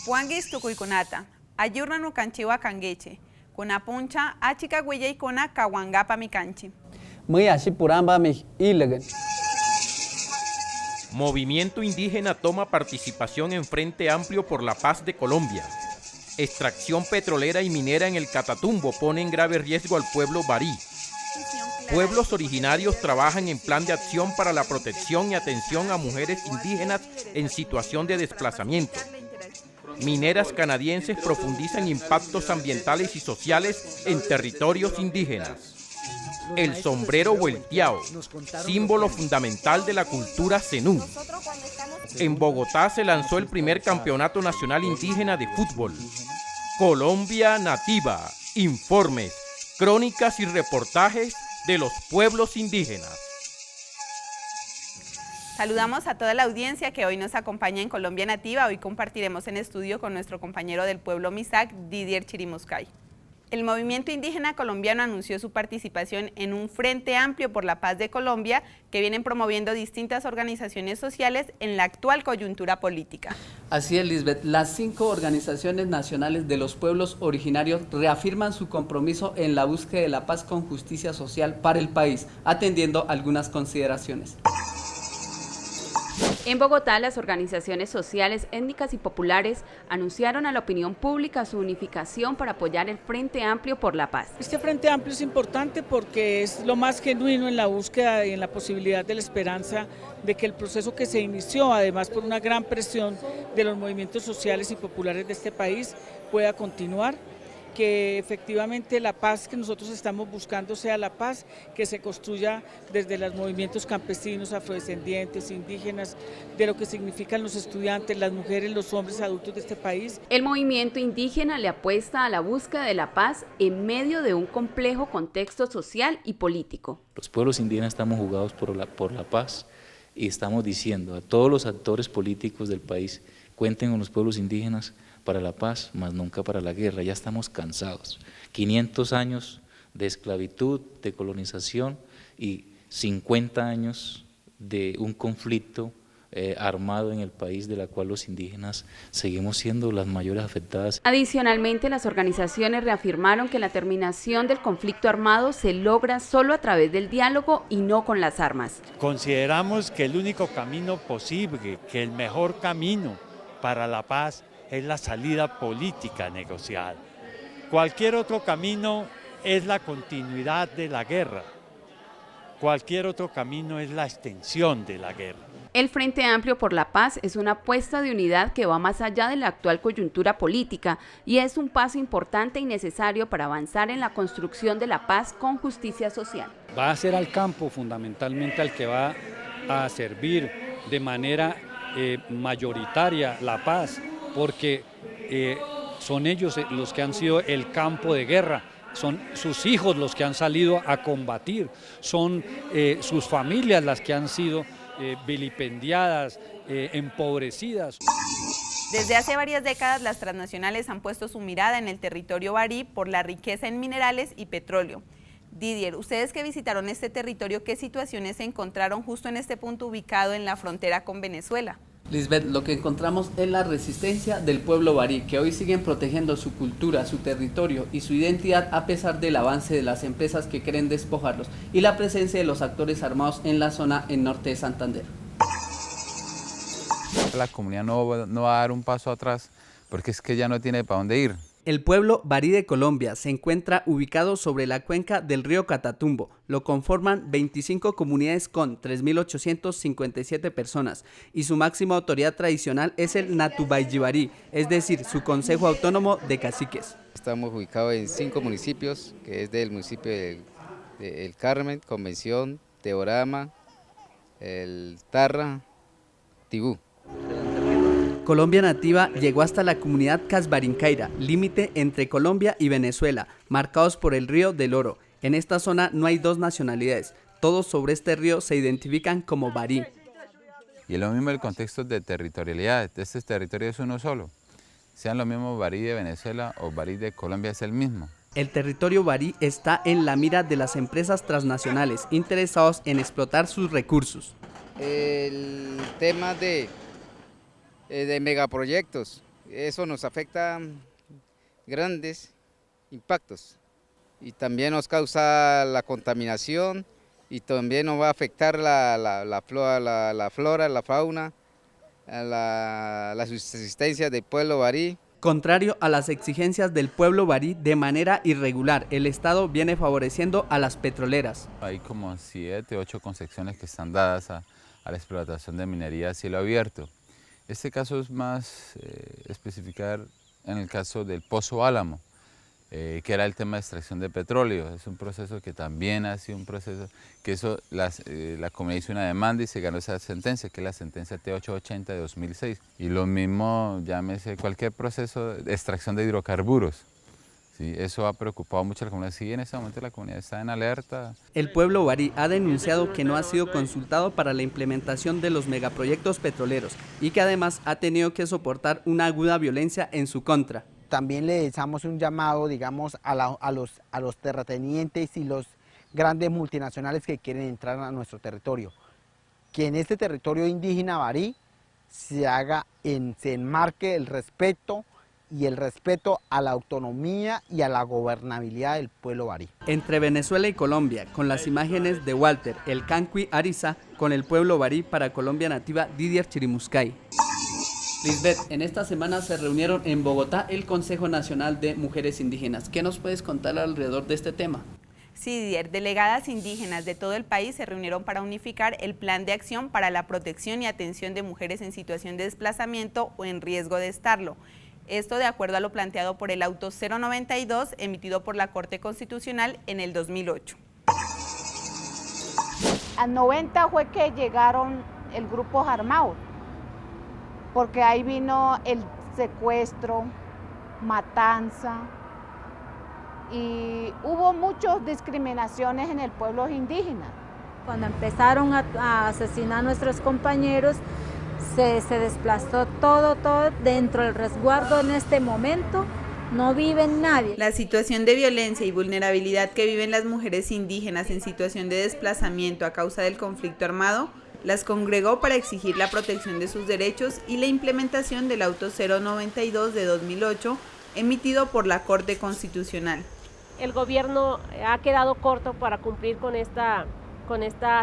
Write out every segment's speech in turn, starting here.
Puangis tukuikunata, ayurna no canchiwa cangueche, kuna puncha achika huella y kuna kawangapa mi canchi. Muy así puramba mi ilegal. Movimiento indígena toma participación en Frente Amplio por la Paz de Colombia. Extracción petrolera y minera en el Catatumbo pone en grave riesgo al pueblo barí. Pueblos originarios trabajan en plan de acción para la protección y atención a mujeres indígenas en situación de desplazamiento. Mineras canadienses profundizan impactos ambientales y sociales en territorios indígenas. El sombrero vuelteado, símbolo fundamental de la cultura zenú. En Bogotá se lanzó el primer campeonato nacional indígena de fútbol. Colombia Nativa, informes, crónicas y reportajes de los pueblos indígenas. Saludamos a toda la audiencia que hoy nos acompaña en Colombia Nativa. Hoy compartiremos en estudio con nuestro compañero del pueblo Misak, Didier Chirimuscay. El movimiento indígena colombiano anunció su participación en un Frente Amplio por la Paz de Colombia que vienen promoviendo distintas organizaciones sociales en la actual coyuntura política. Así es, Lisbeth. Las 5 organizaciones nacionales de los pueblos originarios reafirman su compromiso en la búsqueda de la paz con justicia social para el país, atendiendo algunas consideraciones. En Bogotá, las organizaciones sociales, étnicas y populares anunciaron a la opinión pública su unificación para apoyar el Frente Amplio por la Paz. Este Frente Amplio es importante porque es lo más genuino en la búsqueda y en la posibilidad de la esperanza de que el proceso que se inició, además por una gran presión de los movimientos sociales y populares de este país, pueda continuar, que efectivamente la paz que nosotros estamos buscando sea la paz que se construya desde los movimientos campesinos, afrodescendientes, indígenas, de lo que significan los estudiantes, las mujeres, los hombres adultos de este país. El movimiento indígena le apuesta a la búsqueda de la paz en medio de un complejo contexto social y político. Los pueblos indígenas estamos jugados por la paz y estamos diciendo a todos los actores políticos del país, cuenten con los pueblos indígenas para la paz, más nunca para la guerra. Ya estamos cansados. 500 años de esclavitud, de colonización y 50 años de un conflicto armado en el país, de la cual los indígenas seguimos siendo las mayores afectadas. Adicionalmente, las organizaciones reafirmaron que la terminación del conflicto armado se logra solo a través del diálogo y no con las armas. Consideramos que el único camino posible, que el mejor camino para la paz es la salida política negociada. Cualquier otro camino es la continuidad de la guerra. Cualquier otro camino es la extensión de la guerra. El Frente Amplio por la Paz es una apuesta de unidad que va más allá de la actual coyuntura política y es un paso importante y necesario para avanzar en la construcción de la paz con justicia social. Va a ser al campo fundamentalmente al que va a servir de manera mayoritaria la paz, porque son ellos los que han sido el campo de guerra, son sus hijos los que han salido a combatir, son sus familias las que han sido vilipendiadas, empobrecidas. Desde hace varias décadas las transnacionales han puesto su mirada en el territorio barí por la riqueza en minerales y petróleo. Didier, ustedes que visitaron este territorio, ¿qué situaciones se encontraron justo en este punto ubicado en la frontera con Venezuela? Lisbeth, lo que encontramos es la resistencia del pueblo barí, que hoy siguen protegiendo su cultura, su territorio y su identidad a pesar del avance de las empresas que quieren despojarlos y la presencia de los actores armados en la zona en norte de Santander. La comunidad no va a dar un paso atrás porque es que ya no tiene para dónde ir. El pueblo barí de Colombia se encuentra ubicado sobre la cuenca del río Catatumbo. Lo conforman 25 comunidades con 3.857 personas y su máxima autoridad tradicional es el Natubayibari, es decir, su consejo autónomo de caciques. Estamos ubicados en 5 municipios, que es del municipio de El Carmen, Convención, Teorama, el Tarra, Tibú. Colombia Nativa llegó hasta la comunidad Casbarincaira, límite entre Colombia y Venezuela, marcados por el río del Oro. En esta zona no hay 2 nacionalidades, todos sobre este río se identifican como barí. Y es lo mismo el contexto de territorialidad, este territorio es uno solo. Sean lo mismo barí de Venezuela o barí de Colombia, es el mismo. El territorio barí está en la mira de las empresas transnacionales interesados en explotar sus recursos. El tema de megaproyectos Eso nos afecta grandes impactos y también nos causa la contaminación y también nos va a afectar la flora, la fauna, la subsistencia del pueblo barí. Contrario a las exigencias del pueblo barí, de manera irregular, el Estado viene favoreciendo a las petroleras. Hay como 7, 8 concesiones que están dadas a la explotación de minería a cielo abierto. Este caso es más especificar en el caso del Pozo Álamo, que era el tema de extracción de petróleo. Es un proceso que también ha sido un proceso que eso la comunidad hizo una demanda y se ganó esa sentencia, que es la sentencia T880 de 2006. Y lo mismo, llámese cualquier proceso de extracción de hidrocarburos. Sí, eso ha preocupado mucho a la comunidad. Sí, en este momento la comunidad está en alerta. El pueblo barí ha denunciado que no ha sido consultado para la implementación de los megaproyectos petroleros y que además ha tenido que soportar una aguda violencia en su contra. También le echamos un llamado, digamos, a los terratenientes y los grandes multinacionales que quieren entrar a nuestro territorio. Que en este territorio indígena barí se enmarque el respeto a la autonomía y a la gobernabilidad del pueblo barí. Entre Venezuela y Colombia, con las imágenes de Walter El Canqui Ariza, con el pueblo barí para Colombia Nativa, Didier Chirimuscay. Lisbeth, en esta semana se reunieron en Bogotá el Consejo Nacional de Mujeres Indígenas. ¿Qué nos puedes contar alrededor de este tema? Sí, Didier, delegadas indígenas de todo el país se reunieron para unificar el plan de acción para la protección y atención de mujeres en situación de desplazamiento o en riesgo de estarlo. Esto de acuerdo a lo planteado por el auto 092 emitido por la Corte Constitucional en el 2008. A 90 fue que llegaron el grupos armados, porque ahí vino el secuestro, matanza, y hubo muchas discriminaciones en el pueblo indígena. Cuando empezaron a asesinar a nuestros compañeros, se desplazó todo dentro del resguardo. En este momento no vive nadie. La situación de violencia y vulnerabilidad que viven las mujeres indígenas en situación de desplazamiento a causa del conflicto armado las congregó para exigir la protección de sus derechos y la implementación del auto 092 de 2008 emitido por la Corte Constitucional. El gobierno ha quedado corto para cumplir con esta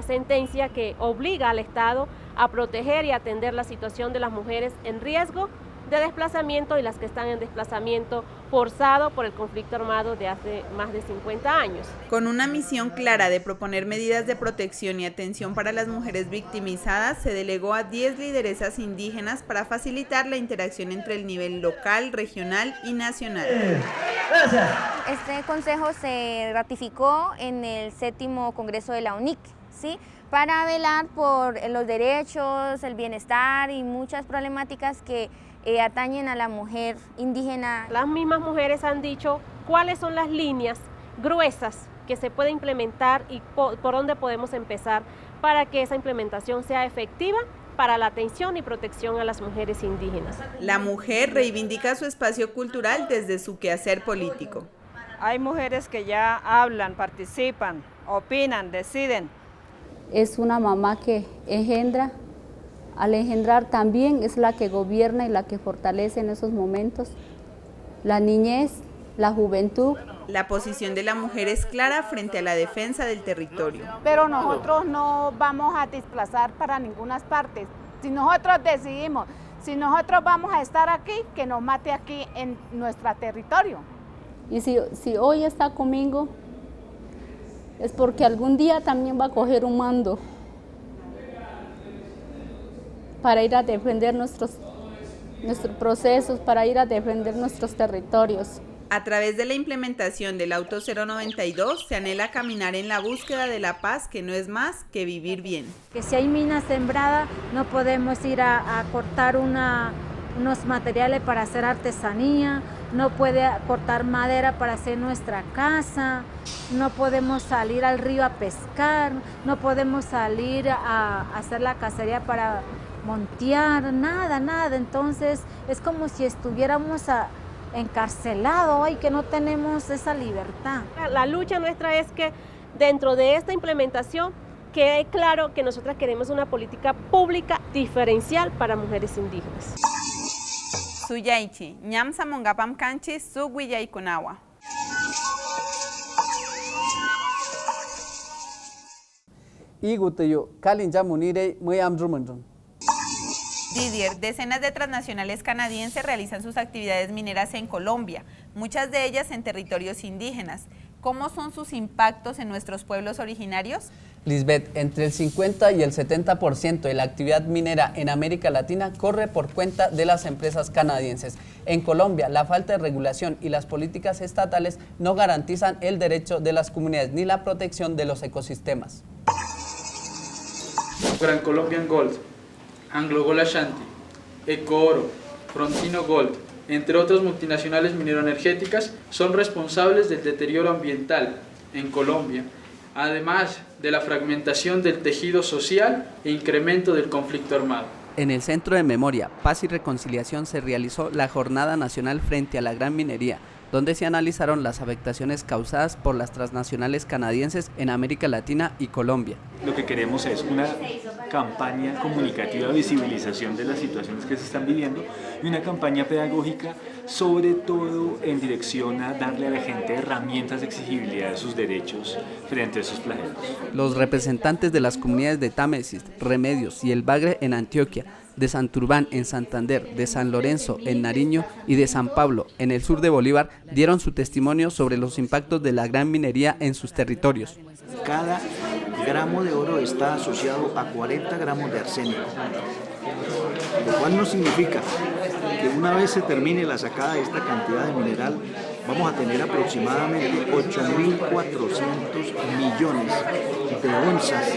sentencia que obliga al Estado a proteger y atender la situación de las mujeres en riesgo de desplazamiento y las que están en desplazamiento forzado por el conflicto armado de hace más de 50 años. Con una misión clara de proponer medidas de protección y atención para las mujeres victimizadas, se delegó a 10 lideresas indígenas para facilitar la interacción entre el nivel local, regional y nacional. Este consejo se ratificó en el 7º Congreso de la UNIC, ¿sí?, para velar por los derechos, el bienestar y muchas problemáticas que atañen a la mujer indígena. Las mismas mujeres han dicho cuáles son las líneas gruesas que se puede implementar y por dónde podemos empezar para que esa implementación sea efectiva para la atención y protección a las mujeres indígenas. La mujer reivindica su espacio cultural desde su quehacer político. Hay mujeres que ya hablan, participan, opinan, deciden. Es una mamá que engendra. Al engendrar también es la que gobierna y la que fortalece en esos momentos la niñez, la juventud. La posición de la mujer es clara frente a la defensa del territorio. Pero nosotros no vamos a desplazar para ninguna parte. Si nosotros decidimos, si nosotros vamos a estar aquí, que nos mate aquí en nuestro territorio. Y si hoy está conmigo, es porque algún día también va a coger un mando para ir a defender nuestros procesos, para ir a defender nuestros territorios. A través de la implementación del auto 092 se anhela caminar en la búsqueda de la paz, que no es más que vivir bien. Que si hay mina sembrada, no podemos ir a cortar unos materiales para hacer artesanía, no puede cortar madera para hacer nuestra casa, no podemos salir al río a pescar, no podemos salir a hacer la cacería para montear, nada. Entonces es como si estuviéramos encarcelados y que no tenemos esa libertad. La lucha nuestra es que dentro de esta implementación quede claro que nosotras queremos una política pública diferencial para mujeres indígenas. Suyaichi, Ñamsa Mongapam Kanchi, Suguiyaykunawa. Iguteyo, Kalin Yamunire, muy amdrumunrun. Didier, decenas de transnacionales canadienses realizan sus actividades mineras en Colombia, muchas de ellas en territorios indígenas. ¿Cómo son sus impactos en nuestros pueblos originarios? Lisbeth, entre el 50 y el 70% de la actividad minera en América Latina corre por cuenta de las empresas canadienses. En Colombia, la falta de regulación y las políticas estatales no garantizan el derecho de las comunidades ni la protección de los ecosistemas. Gran Colombian Gold, Anglo Gold Ashanti, Ecooro, Frontino Gold, entre otras multinacionales mineroenergéticas, son responsables del deterioro ambiental en Colombia, además de la fragmentación del tejido social e incremento del conflicto armado. En el Centro de Memoria, Paz y Reconciliación se realizó la Jornada Nacional frente a la Gran Minería, donde se analizaron las afectaciones causadas por las transnacionales canadienses en América Latina y Colombia. Lo que queremos es una campaña comunicativa de visibilización de las situaciones que se están viviendo y una campaña pedagógica, sobre todo en dirección a darle a la gente herramientas de exigibilidad de sus derechos frente a esos flagelos. Los representantes de las comunidades de Támesis, Remedios y El Bagre en Antioquia, de Santurbán en Santander, de San Lorenzo en Nariño y de San Pablo en el sur de Bolívar dieron su testimonio sobre los impactos de la gran minería en sus territorios. Cada gramo de oro está asociado a 40 gramos de arsénico, lo cual no significa que una vez se termine la sacada de esta cantidad de mineral, vamos a tener aproximadamente 8.400 millones de onzas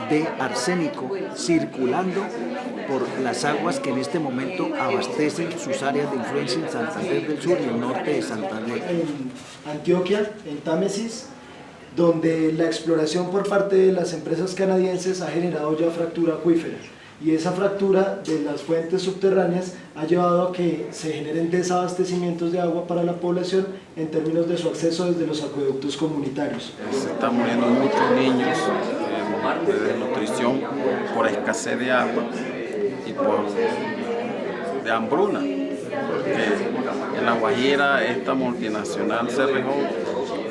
de arsénico circulando por las aguas que en este momento abastecen sus áreas de influencia en Santander del Sur y el norte de Santander. En Antioquia, en Támesis, donde la exploración por parte de las empresas canadienses ha generado ya fractura acuífera, y esa fractura de las fuentes subterráneas ha llevado a que se generen desabastecimientos de agua para la población en términos de su acceso desde los acueductos comunitarios. Se están muriendo muchos niños de desnutrición por escasez de agua y de hambruna, porque en La Guajira esta multinacional Cerrejón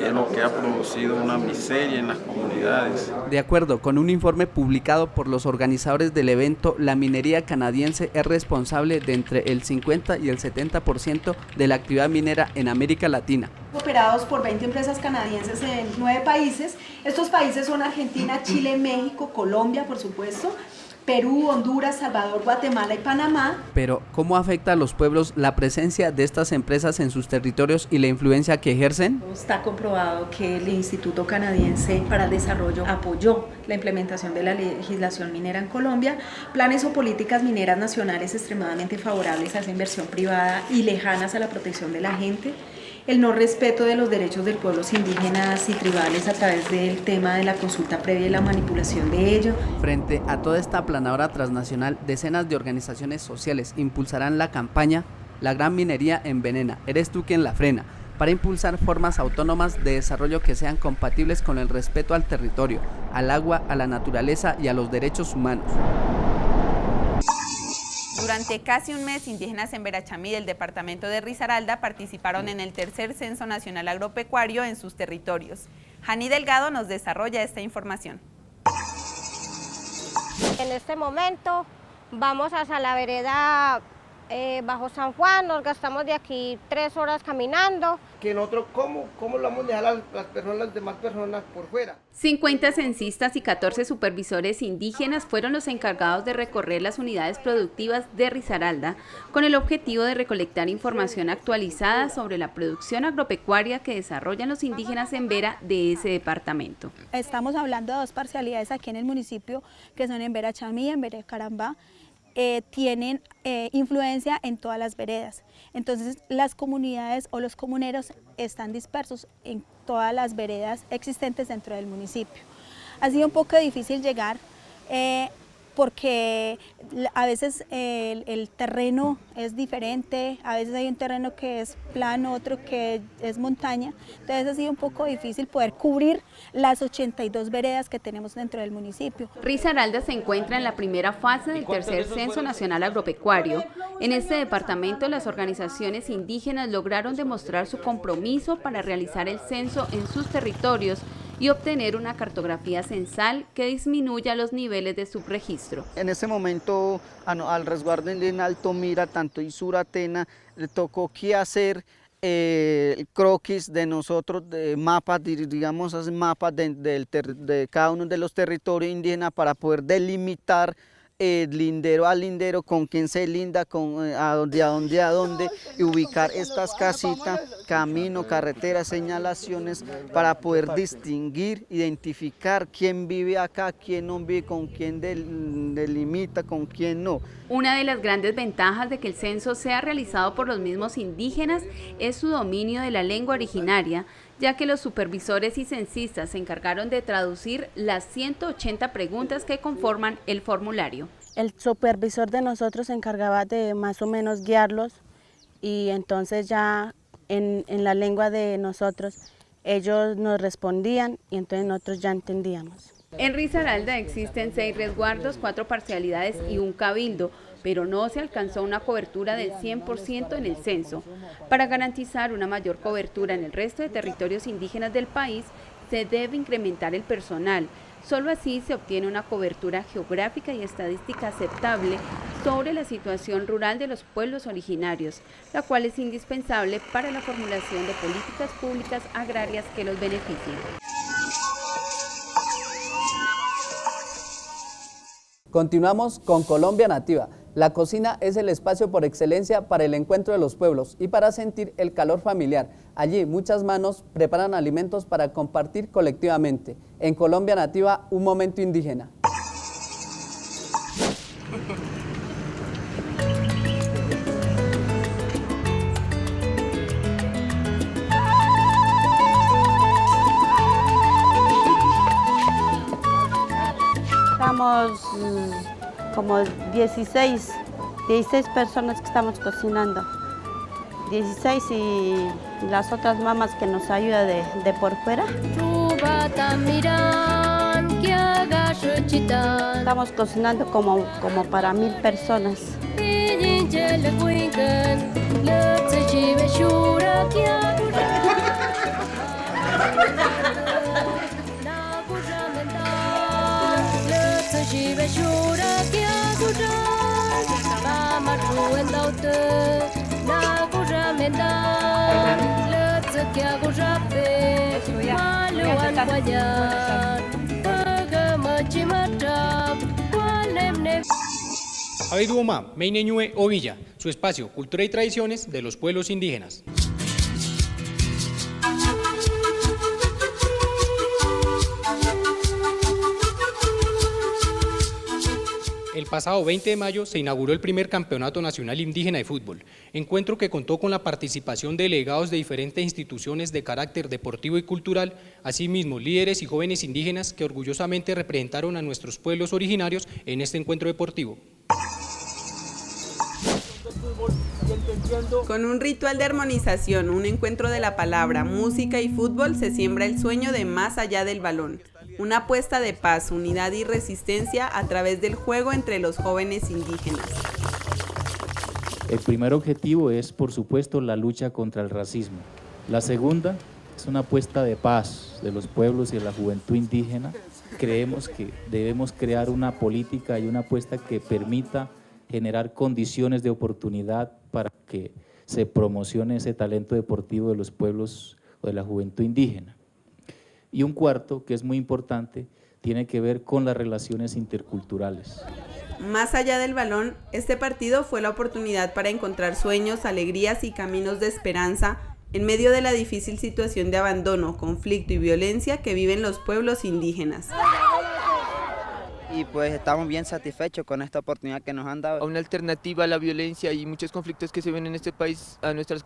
es lo que ha producido una miseria en las comunidades. De acuerdo con un informe publicado por los organizadores del evento, la minería canadiense es responsable de entre el 50 y el 70% de la actividad minera en América Latina. Operados por 20 empresas canadienses en 9 países. Estos países son Argentina, Chile, México, Colombia, por supuesto, Perú, Honduras, Salvador, Guatemala y Panamá. Pero, ¿cómo afecta a los pueblos la presencia de estas empresas en sus territorios y la influencia que ejercen? Está comprobado que el Instituto Canadiense para el Desarrollo apoyó la implementación de la legislación minera en Colombia, planes o políticas mineras nacionales extremadamente favorables a esa inversión privada y lejanas a la protección de la gente, el no respeto de los derechos de pueblos indígenas y tribales a través del tema de la consulta previa y la manipulación de ello. Frente a toda esta aplanadora transnacional, decenas de organizaciones sociales impulsarán la campaña La Gran Minería Envenena, eres tú quien la frena, para impulsar formas autónomas de desarrollo que sean compatibles con el respeto al territorio, al agua, a la naturaleza y a los derechos humanos. Durante casi un mes, indígenas en Verachamí del departamento de Risaralda participaron en el tercer Censo Nacional Agropecuario en sus territorios. Jani Delgado nos desarrolla esta información. En este momento vamos hacia la vereda Bajo San Juan, nos gastamos de aquí 3 horas caminando. Que nosotros, ¿cómo lo vamos a dejar a las demás personas por fuera? 50 censistas y 14 supervisores indígenas fueron los encargados de recorrer las unidades productivas de Risaralda con el objetivo de recolectar información actualizada sobre la producción agropecuaria que desarrollan los indígenas en Vera de ese departamento. Estamos hablando de 2 parcialidades aquí en el municipio, que son en Verachamí y en Verecarambá. Tienen influencia en todas las veredas. Entonces las comunidades o los comuneros están dispersos en todas las veredas existentes dentro del municipio. Ha sido un poco difícil llegar porque a veces el terreno es diferente, a veces hay un terreno que es plano, otro que es montaña, entonces ha sido un poco difícil poder cubrir las 82 veredas que tenemos dentro del municipio. Risaralda se encuentra en la primera fase del tercer Censo Nacional Agropecuario. En este departamento, las organizaciones indígenas lograron demostrar su compromiso para realizar el censo en sus territorios y obtener una cartografía censal que disminuya los niveles de subregistro. En ese momento al resguardo indígena Alto Mira, tanto y Suratena, le tocó que hacer el croquis de nosotros, de mapas, digamos, mapas de cada uno de los territorios indígenas para poder delimitar lindero a lindero, con quién se linda, a dónde, y ubicar estas casitas, camino, carreteras, señalaciones, para poder distinguir, identificar quién vive acá, quién no vive, con quién delimita, con quién no. Una de las grandes ventajas de que el censo sea realizado por los mismos indígenas es su dominio de la lengua originaria, ya que los supervisores y censistas se encargaron de traducir las 180 preguntas que conforman el formulario. El supervisor de nosotros se encargaba de más o menos guiarlos y entonces ya en la lengua de nosotros ellos nos respondían y entonces nosotros ya entendíamos. En Risaralda existen 6 resguardos, 4 parcialidades y un cabildo, pero no se alcanzó una cobertura del 100% en el censo. Para garantizar una mayor cobertura en el resto de territorios indígenas del país, se debe incrementar el personal. Solo así se obtiene una cobertura geográfica y estadística aceptable sobre la situación rural de los pueblos originarios, la cual es indispensable para la formulación de políticas públicas agrarias que los beneficien. Continuamos con Colombia Nativa. La cocina es el espacio por excelencia para el encuentro de los pueblos y para sentir el calor familiar. Allí muchas manos preparan alimentos para compartir colectivamente. En Colombia Nativa, un momento indígena. Estamos como 16 personas que estamos cocinando. 16 y las otras mamás que nos ayudan de por fuera. Estamos cocinando como para 1000 personas. Abiduoma, Meineñue Ovilla, su espacio, cultura y tradiciones de los pueblos indígenas. El pasado 20 de mayo se inauguró el primer Campeonato Nacional Indígena de Fútbol, encuentro que contó con la participación de delegados de diferentes instituciones de carácter deportivo y cultural, asimismo líderes y jóvenes indígenas que orgullosamente representaron a nuestros pueblos originarios en este encuentro deportivo. Con un ritual de armonización, un encuentro de la palabra, música y fútbol, se siembra el sueño de más allá del balón. Una apuesta de paz, unidad y resistencia a través del juego entre los jóvenes indígenas. El primer objetivo es, por supuesto, la lucha contra el racismo. La segunda es una apuesta de paz de los pueblos y de la juventud indígena. Creemos que debemos crear una política y una apuesta que permita generar condiciones de oportunidad para que se promocione ese talento deportivo de los pueblos o de la juventud indígena. Y un cuarto, que es muy importante, tiene que ver con las relaciones interculturales. Más allá del balón, este partido fue la oportunidad para encontrar sueños, alegrías y caminos de esperanza en medio de la difícil situación de abandono, conflicto y violencia que viven los pueblos indígenas. Y pues estamos bien satisfechos con esta oportunidad que nos han dado. Una alternativa a la violencia y muchos conflictos que se ven en este país a nuestras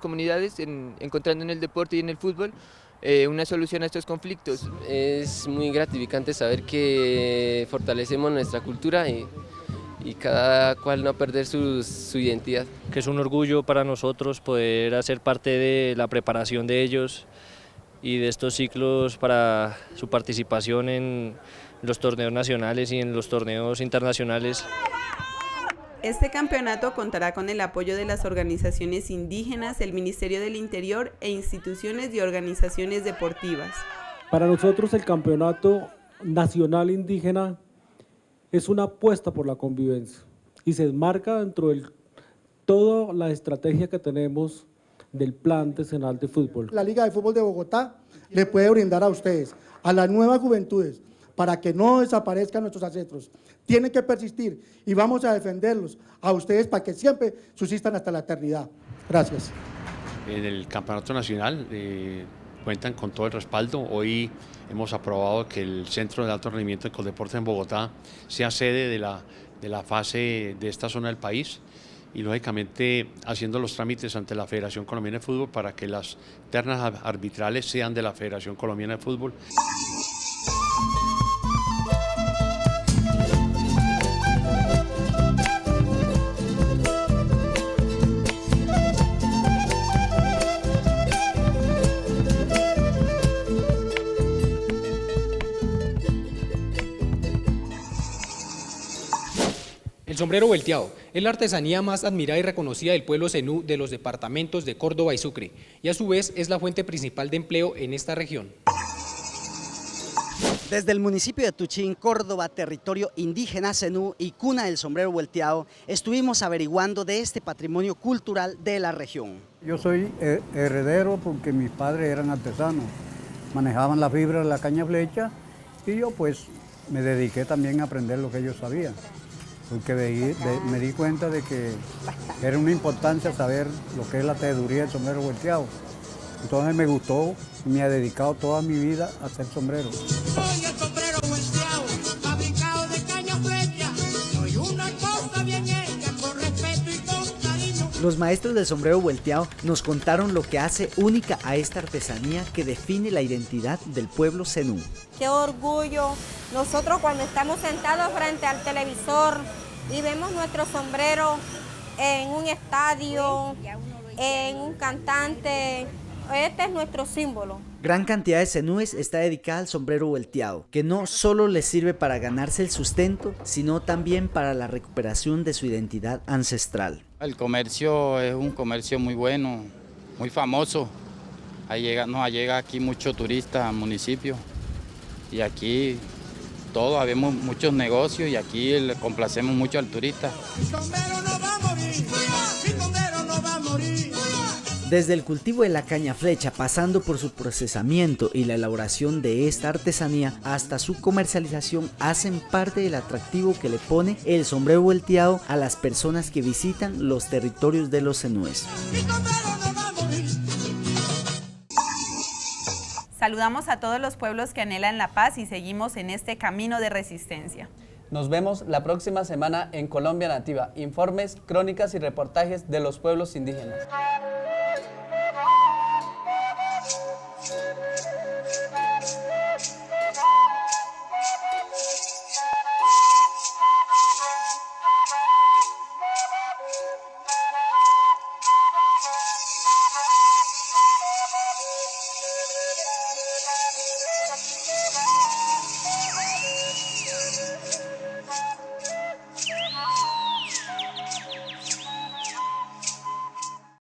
comunidades, encontrando en el deporte y en el fútbol una solución a estos conflictos. Es muy gratificante saber que fortalecemos nuestra cultura y cada cual no perder su identidad. Que es un orgullo para nosotros poder hacer parte de la preparación de ellos y de estos ciclos para su participación en los torneos nacionales y en los torneos internacionales. Este campeonato contará con el apoyo de las organizaciones indígenas, el Ministerio del Interior e instituciones y organizaciones deportivas. Para nosotros el Campeonato Nacional Indígena es una apuesta por la convivencia y se enmarca dentro de toda la estrategia que tenemos del Plan Decenal de Fútbol. La Liga de Fútbol de Bogotá le puede brindar a ustedes, a las nuevas juventudes, para que no desaparezcan nuestros ancestros. Tienen que persistir y vamos a defenderlos a ustedes para que siempre subsistan hasta la eternidad. Gracias. En el Campeonato Nacional cuentan con todo el respaldo. Hoy hemos aprobado que el Centro de Alto Rendimiento de Coldeportes en Bogotá sea sede de la fase de esta zona del país y lógicamente haciendo los trámites ante la Federación Colombiana de Fútbol para que las ternas arbitrales sean de la Federación Colombiana de Fútbol. El sombrero volteado es la artesanía más admirada y reconocida del pueblo zenú de los departamentos de Córdoba y Sucre, y a su vez es la fuente principal de empleo en esta región. Desde el municipio de Tuchín, Córdoba, territorio indígena zenú y cuna del sombrero volteado, estuvimos averiguando de este patrimonio cultural de la región. Yo soy heredero porque mis padres eran artesanos, manejaban la fibra de la caña flecha y yo pues me dediqué también a aprender lo que ellos sabían. Porque me di cuenta de que era una importancia saber lo que es la tejeduría del sombrero volteado. Entonces me gustó y me he dedicado toda mi vida a hacer sombreros. Soy el sombrero volteado, fabricado de caña flecha. Soy una cosa bien hecha, con respeto y con cariño. Los maestros del sombrero volteado nos contaron lo que hace única a esta artesanía que define la identidad del pueblo zenú. Qué orgullo nosotros cuando estamos sentados frente al televisor y vemos nuestro sombrero en un estadio, en un cantante. Este es nuestro símbolo. Gran cantidad de zenúes está dedicada al sombrero volteado, que no solo les sirve para ganarse el sustento, sino también para la recuperación de su identidad ancestral. El comercio es un comercio muy bueno, muy famoso. Nos llega aquí mucho turista al municipio y aquí habemos muchos negocios y aquí le complacemos mucho al turista. Mi sombrero no va a morir, mi sombrero no va a morir. Desde el cultivo de la caña flecha, pasando por su procesamiento y la elaboración de esta artesanía hasta su comercialización, hacen parte del atractivo que le pone el sombrero volteado a las personas que visitan los territorios de los zenúes. Saludamos a todos los pueblos que anhelan la paz y seguimos en este camino de resistencia. Nos vemos la próxima semana en Colombia Nativa. Informes, crónicas y reportajes de los pueblos indígenas.